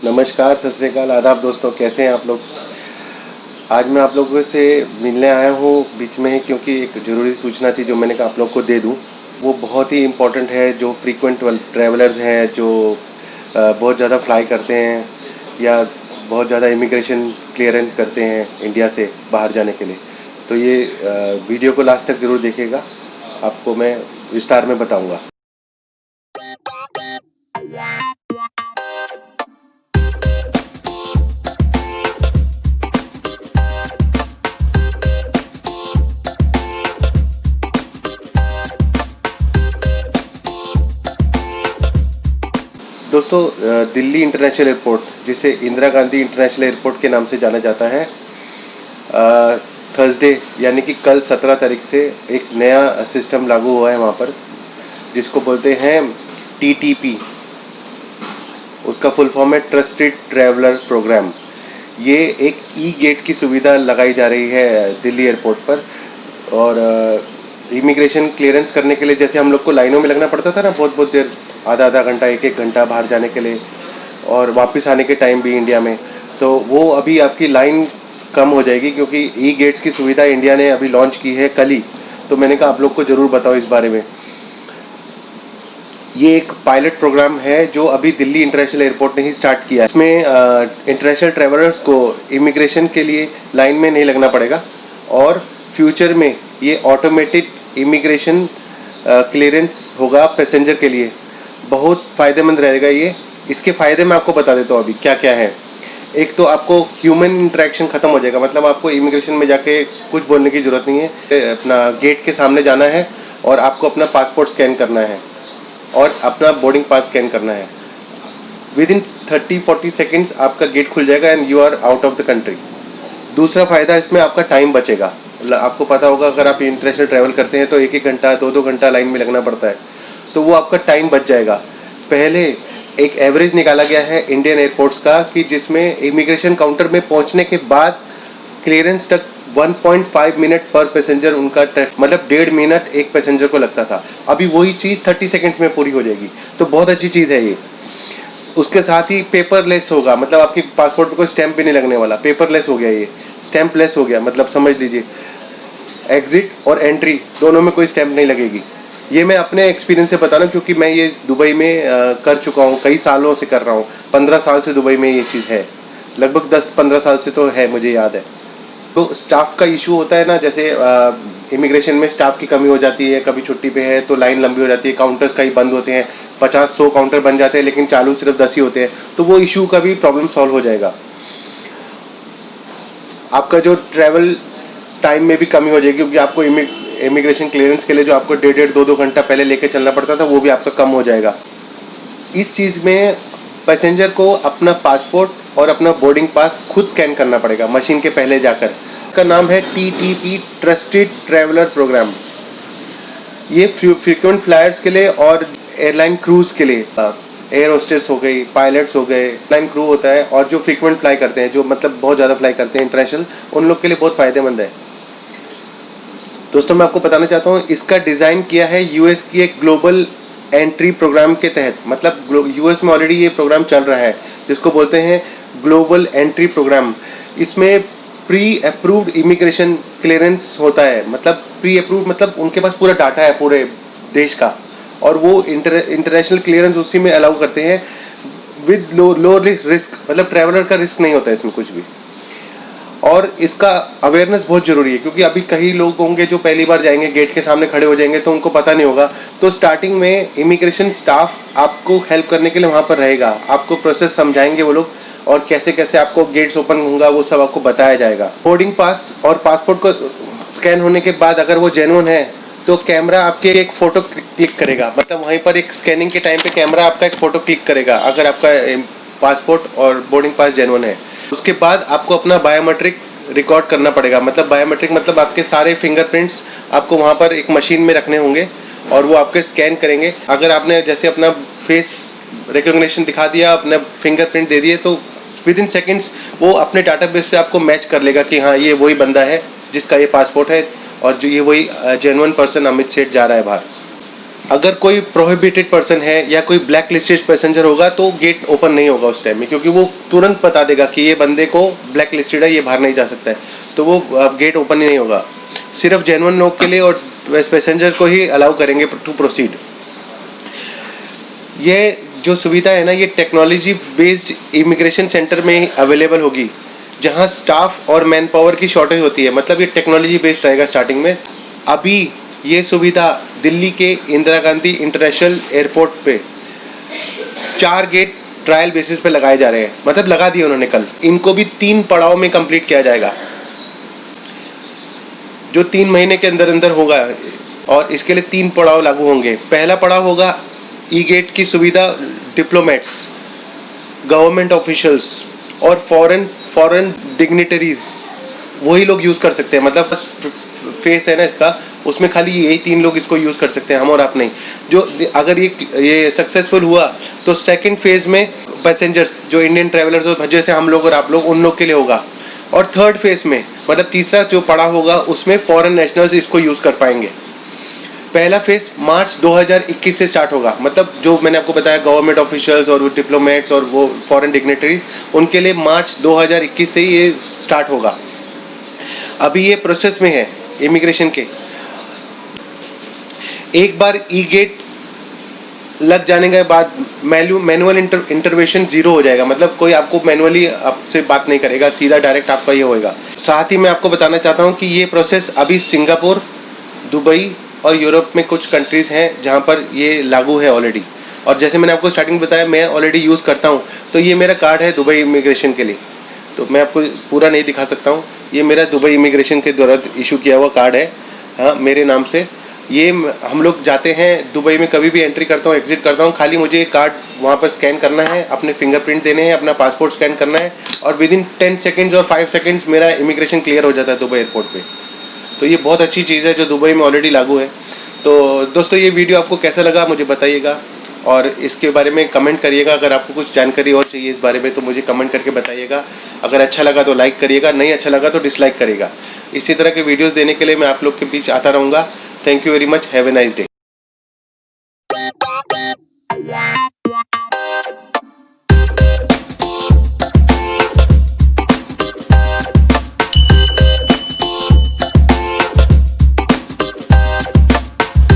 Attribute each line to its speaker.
Speaker 1: नमस्कार, सत श्री अकाल, आदाब दोस्तों, कैसे हैं आप लोग। आज मैं आप लोगों से मिलने आया हूँ बीच में, क्योंकि एक ज़रूरी सूचना थी जो मैंने कहा आप लोग को दे दूँ। वो बहुत ही इम्पोर्टेंट है। जो फ्रीक्वेंट ट्रैवलर्स हैं, जो बहुत ज़्यादा फ्लाई करते हैं या बहुत ज़्यादा इमिग्रेशन क्लियरेंस करते हैं इंडिया से बाहर जाने के लिए, तो ये वीडियो को लास्ट तक ज़रूर देखिएगा, आपको मैं विस्तार में बताऊँगा। दोस्तों, दिल्ली इंटरनेशनल एयरपोर्ट, जिसे इंदिरा गांधी इंटरनेशनल एयरपोर्ट के नाम से जाना जाता है, थर्सडे यानी कि कल 17 तारीख से एक नया सिस्टम लागू हुआ है वहाँ पर, जिसको बोलते हैं TTP। उसका फुल फॉर्म है ट्रस्टेड ट्रैवलर प्रोग्राम। ये एक गेट की सुविधा लगाई जा रही है दिल्ली एयरपोर्ट पर। और इमिग्रेशन क्लियरेंस करने के लिए जैसे हम लोग को लाइनों में लगना पड़ता था ना, बहुत बहुत देर, आधा आधा घंटा, एक एक घंटा बाहर जाने के लिए, और वापस आने के टाइम भी इंडिया में, तो वो अभी आपकी लाइन कम हो जाएगी, क्योंकि गेट्स की सुविधा इंडिया ने अभी लॉन्च की है कल ही। तो मैंने कहा आप लोग को ज़रूर बताओ इस बारे में। ये एक पायलट प्रोग्राम है जो अभी दिल्ली इंटरनेशनल एयरपोर्ट ने ही स्टार्ट किया है। इसमें इंटरनेशनल ट्रैवलर्स को इमिग्रेशन के लिए लाइन में नहीं लगना पड़ेगा, और फ्यूचर में ये ऑटोमेटिक इमिग्रेशन क्लियरेंस होगा पैसेंजर के लिए। बहुत फ़ायदेमंद रहेगा ये। इसके फ़ायदे मैं आपको बता देता हूँ अभी क्या क्या है। एक तो आपको ह्यूमन इंटरेक्शन ख़त्म हो जाएगा, मतलब आपको इमिग्रेशन में जाके कुछ बोलने की ज़रूरत नहीं है। अपना गेट के सामने जाना है और आपको अपना पासपोर्ट स्कैन करना है और अपना बोर्डिंग पास स्कैन करना है। विद इन 30-40 सेकेंड्स आपका गेट खुल जाएगा and you are out of the country. दूसरा फ़ायदा इसमें आपका टाइम बचेगा। आपको पता होगा, अगर आप इंटरनेशनल ट्रैवल करते हैं तो एक एक घंटा, दो घंटा लाइन में लगना पड़ता है, तो वो आपका टाइम बच जाएगा। पहले एक एवरेज निकाला गया है इंडियन एयरपोर्ट्स का, कि जिसमें इमिग्रेशन काउंटर में पहुंचने के बाद क्लियरेंस तक 1.5 मिनट पर पैसेंजर उनका मतलब 1.5 मिनट एक पैसेंजर को लगता था। अभी वही चीज़ 30 सेकेंड्स में पूरी हो जाएगी, तो बहुत अच्छी चीज़ है ये। उसके साथ ही पेपरलेस होगा, मतलब आपकी पासपोर्ट पर कोई स्टैंप भी नहीं लगने वाला, पेपरलेस हो गया, ये स्टैंप लेस हो गया। मतलब समझ लीजिए, एग्जिट और एंट्री दोनों में कोई स्टैंप नहीं लगेगी। ये मैं अपने एक्सपीरियंस से बता रहा हूँ, क्योंकि मैं ये दुबई में कर चुका हूँ, कई सालों से कर रहा हूँ। 15 साल से दुबई में ये चीज़ है, लगभग 10-15 साल से तो है, मुझे याद है। तो स्टाफ का इशू होता है ना, जैसे इमिग्रेशन में स्टाफ की कमी हो जाती है, कभी छुट्टी पे है तो लाइन लंबी हो जाती है, काउंटर्स कई बंद होते हैं, 50-100 काउंटर बन जाते हैं लेकिन चालू सिर्फ 10 ही होते हैं। तो वो इशू का भी प्रॉब्लम सॉल्व हो जाएगा। आपका जो ट्रैवल टाइम में भी कमी हो जाएगी, क्योंकि आपको इमिग्रेशन क्लियरेंस के लिए जो आपको 1.5-2 घंटा पहले लेके चलना पड़ता था, वो भी आपका कम हो जाएगा। इस चीज़ में पैसेंजर को अपना पासपोर्ट और अपना बोर्डिंग पास खुद स्कैन करना पड़ेगा मशीन के पहले जाकर। इसका नाम है TTP, ट्रस्टेड ट्रैवलर प्रोग्राम। ये फ्रीक्वेंट फ्लायर्स के लिए और एयरलाइन क्रूज के लिए, एयर होस्टेस हो गई, पायलट्स हो गए, लाइन क्रू होता है, और जो फ्रीक्वेंट फ्लाई करते हैं, जो मतलब बहुत ज़्यादा फ्लाई करते हैं इंटरनेशनल, उन लोग के लिए बहुत फ़ायदेमंद है। दोस्तों, मैं आपको बताना चाहता हूँ, इसका डिज़ाइन किया है US की एक ग्लोबल एंट्री प्रोग्राम के तहत। मतलब US में ऑलरेडी ये प्रोग्राम चल रहा है, जिसको बोलते हैं ग्लोबल एंट्री प्रोग्राम। इसमें प्री अप्रूव्ड इमिग्रेशन क्लियरेंस होता है। मतलब प्री अप्रूव्ड मतलब उनके पास पूरा डाटा है पूरे देश का, और वो इंटरनेशनल क्लियरेंस उसी में अलाउ करते हैं विद लो रिस्क। मतलब ट्रैवलर का रिस्क नहीं होता है इसमें कुछ भी। और इसका अवेयरनेस बहुत ज़रूरी है, क्योंकि अभी कई लोग होंगे जो पहली बार जाएंगे, गेट के सामने खड़े हो जाएंगे, तो उनको पता नहीं होगा। तो स्टार्टिंग में इमिग्रेशन स्टाफ आपको हेल्प करने के लिए वहाँ पर रहेगा, आपको प्रोसेस समझाएंगे वो लोग, और कैसे कैसे आपको गेट्स ओपन होगा वो सब आपको बताया जाएगा। बोर्डिंग पास और पासपोर्ट को स्कैन होने के बाद अगर वो जेन्युइन है, तो कैमरा आपके एक फ़ोटो क्लिक करेगा। मतलब वहीं पर एक स्कैनिंग के टाइम पे कैमरा आपका एक फ़ोटो क्लिक करेगा, अगर आपका पासपोर्ट और बोर्डिंग पास जेन्युइन है। उसके बाद आपको अपना बायोमेट्रिक रिकॉर्ड करना पड़ेगा। मतलब बायोमेट्रिक मतलब आपके सारे फिंगरप्रिंट्स आपको वहाँ पर एक मशीन में रखने होंगे, और वो आपके स्कैन करेंगे। अगर आपने जैसे अपना फेस रिकॉग्निशन दिखा दिया, अपना फिंगरप्रिंट दे दिए, तो विद इन सेकेंड्स वो अपने डाटाबेस से आपको मैच कर लेगा कि हाँ, ये वही बंदा है जिसका ये पासपोर्ट है, और जो ये वही जेन्युइन पर्सन अमित सेठ जा रहा है बाहर। अगर कोई प्रोहिबिटेड पर्सन है या कोई ब्लैक लिस्टेड पैसेंजर होगा तो गेट ओपन नहीं होगा उस टाइम में, क्योंकि वो तुरंत बता देगा कि ये बंदे को ब्लैक लिस्टेड है, ये बाहर नहीं जा सकता है, तो वो गेट ओपन ही नहीं होगा। सिर्फ जेन्युइन लोग के लिए और पैसेंजर को ही अलाउ करेंगे टू प्रोसीड। ये जो सुविधा है ना, ये टेक्नोलॉजी बेस्ड इमिग्रेशन सेंटर में अवेलेबल होगी, जहां स्टाफ और मैन पावर की शॉर्टेज होती है। मतलब ये टेक्नोलॉजी बेस्ड रहेगा स्टार्टिंग में। अभी ये सुविधा दिल्ली के इंदिरा गांधी इंटरनेशनल एयरपोर्ट पे 4 गेट ट्रायल बेसिस पे लगाए जा रहे हैं, मतलब लगा दिए उन्होंने कल। इनको भी 3 पड़ाव में कंप्लीट किया जाएगा, जो 3 महीने के अंदर अंदर होगा, और इसके लिए 3 पड़ाव लागू होंगे। पहला पड़ाव होगा ई गेट की सुविधा डिप्लोमेट्स, गवर्नमेंट ऑफिशियल्स और फॉरेन डिग्निटरीज, वही लोग यूज़ कर सकते हैं। मतलब फेस है ना इसका, उसमें खाली यही 3 लोग इसको यूज़ कर सकते हैं, हम और आप नहीं। जो अगर ये सक्सेसफुल हुआ तो सेकंड फेज में पैसेंजर्स जो इंडियन ट्रैवलर्स हो, जैसे हम लोग और आप लोग, उन लोग के लिए होगा। और थर्ड फेज में, मतलब तीसरा जो पड़ाव होगा, उसमें फॉरेन नेशनल्स इसको यूज़ कर पाएंगे। पहला फेज मार्च 2021 से स्टार्ट होगा। मतलब जो मैंने आपको बताया गवर्नमेंट ऑफिशियल्स और डिप्लोमेट्स और वो फॉरेन डिग्नेटरीज, उनके लिए मार्च 2021 से ही ये स्टार्ट होगा। अभी ये प्रोसेस में है इमिग्रेशन के। एक बार ई गेट लग जाने के बाद मैनुअल इंटरवेंशन 0 हो जाएगा। मतलब कोई आपको मैनुअली आपसे बात नहीं करेगा, सीधा डायरेक्ट आपका ये होएगा। साथ ही मैं आपको बताना चाहता हूँ कि ये प्रोसेस अभी सिंगापुर, दुबई और यूरोप में कुछ कंट्रीज हैं जहाँ पर ये लागू है ऑलरेडी। और जैसे मैंने आपको स्टार्टिंग में बताया, मैं ऑलरेडी यूज़ करता हूँ। तो ये मेरा कार्ड है दुबई इमिग्रेशन के लिए, तो मैं आपको पूरा नहीं दिखा सकता हूँ। ये मेरा दुबई इमिग्रेशन के द्वारा इशू किया हुआ कार्ड है, हाँ, मेरे नाम से। ये हम लोग जाते हैं दुबई में, कभी भी एंट्री करता हूँ, एग्जिट करता हूँ, खाली मुझे कार्ड वहाँ पर स्कैन करना है, अपने फिंगरप्रिंट देने हैं, अपना पासपोर्ट स्कैन करना है, और विद इन 10 सेकेंड्स और 5 सेकेंड्स मेरा इमिग्रेशन क्लियर हो जाता है दुबई एयरपोर्ट पे। तो ये बहुत अच्छी चीज़ है जो दुबई में ऑलरेडी लागू है। तो दोस्तों, ये वीडियो आपको कैसा लगा मुझे बताइएगा, और इसके बारे में कमेंट करिएगा। अगर आपको कुछ जानकारी और चाहिए इस बारे में तो मुझे कमेंट करके बताइएगा। अगर अच्छा लगा तो लाइक करिएगा, नहीं अच्छा लगा तो डिसलाइक करिएगा। इसी तरह के वीडियोस देने के लिए मैं आप लोग के बीच आता रहूँगा। Thank you very much, have a nice day.